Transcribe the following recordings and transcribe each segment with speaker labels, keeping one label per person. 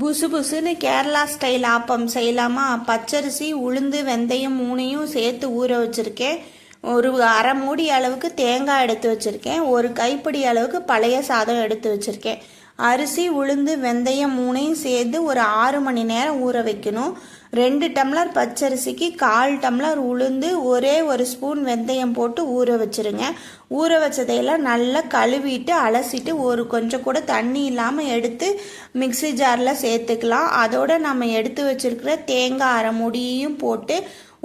Speaker 1: புசு புசுன்னு கேரளா ஸ்டைல் ஆப்பம் செய்யலாமா? பச்சரிசி உளுந்து வெந்தயம் மூணையும் சேர்த்து ஊற வச்சுருக்கேன். ஒரு அரை மூடி அளவுக்கு தேங்காய் எடுத்து வச்சுருக்கேன். ஒரு கைப்பிடி அளவுக்கு பழைய சாதம் எடுத்து வச்சுருக்கேன். அரிசி உளுந்து வெந்தயம் மூணையும் சேர்த்து ஒரு 6 மணி நேரம் ஊற வைக்கணும். 2 டம்ளர் பச்சரிசிக்கு 1/4 டம்ளர் உளுந்து ஒரே ஒரு ஸ்பூன் வெந்தயம் போட்டு ஊற வச்சுருங்க. ஊற வச்சதையெல்லாம் நல்லா கழுவிட்டு அலசிட்டு கொஞ்சம் கூட தண்ணி இல்லாமல் எடுத்து மிக்சி ஜாரில் சேர்த்துக்கலாம். அதோடு நம்ம எடுத்து வச்சுருக்கிற தேங்காய் அரை மூடியையும் போட்டு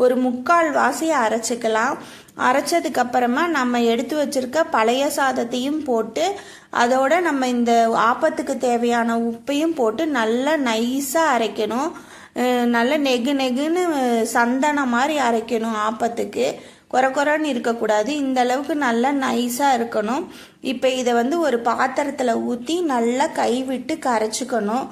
Speaker 1: ஒரு 3/4 வாசி அரைச்சிக்கலாம். அரைச்சதுக்கப்புறமா நம்ம எடுத்து வச்சுருக்க பழைய சாதத்தையும் போட்டு அதோட நம்ம இந்த ஆப்பத்துக்கு தேவையான உப்பையும் போட்டு நல்லா நைஸாக அரைக்கணும். நல்ல நெகுன்னு சந்தனம் மாதிரி அரைக்கணும். ஆப்பத்துக்கு குறன்னு இருக்கக்கூடாது. இந்த அளவுக்கு நல்லா நைஸாக இருக்கணும். இப்போ இதை ஒரு பாத்திரத்தில் ஊற்றி நல்லா கைவிட்டு கரைச்சிக்கணும்.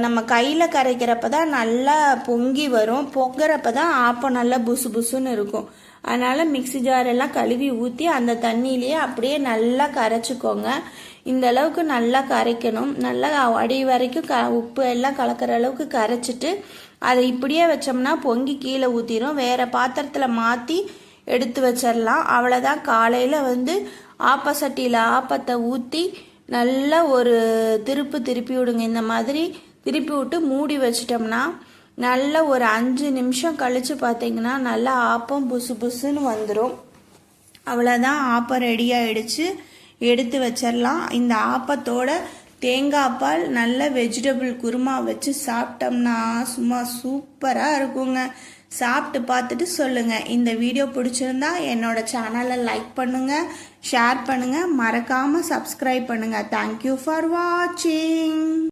Speaker 1: நம்ம கையில் கரைக்கிறப்ப தான் நல்லா பொங்கி வரும். பொங்குறப்ப தான் ஆப்பம் நல்லா புசு புசுன்னு இருக்கும். அதனால் மிக்சி ஜாரெல்லாம் கழுவி ஊற்றி அந்த தண்ணியிலேயே அப்படியே நல்லா கரைச்சிக்கோங்க. இந்த அளவுக்கு நல்லா கரைக்கணும். நல்லா அடி வரைக்கும் உப்பு எல்லாம் கலக்கிற அளவுக்கு கரைச்சிட்டு அதை இப்படியே வச்சோம்னா பொங்கி கீழே ஊற்றிடும். வேறு பாத்திரத்தில் மாற்றி எடுத்து வச்சிடலாம். அவ்வளோதான். காலையில் ஆப்பசட்டியில் ஆப்பத்தை ஊற்றி நல்லா ஒரு திருப்பி விடுங்க. இந்த மாதிரி திருப்பி விட்டு மூடி வச்சிட்டோம்னா நல்லா ஒரு 5 நிமிஷம் கழித்து பார்த்தீங்கன்னா நல்லா ஆப்பம் புசு புசுன்னு வந்துடும். அவ்வளோதான், ஆப்பம் ரெடி ஆகிடுச்சு. எடுத்து வச்சிடலாம். இந்த ஆப்பத்தோட தேங்காய் பால் நல்ல வெஜிடபிள் குருமா வச்சு சாப்பிட்டோம்னா சும்மா சூப்பராக இருக்குங்க. சாப்பிட்டு பார்த்துட்டு சொல்லுங்கள். இந்த வீடியோ பிடிச்சிருந்தா என்னோட சேனலை லைக் பண்ணுங்கள், ஷேர் பண்ணுங்கள், மறக்காமல் சப்ஸ்கிரைப் பண்ணுங்கள். தேங்க்யூ ஃபார் வாட்சிங்.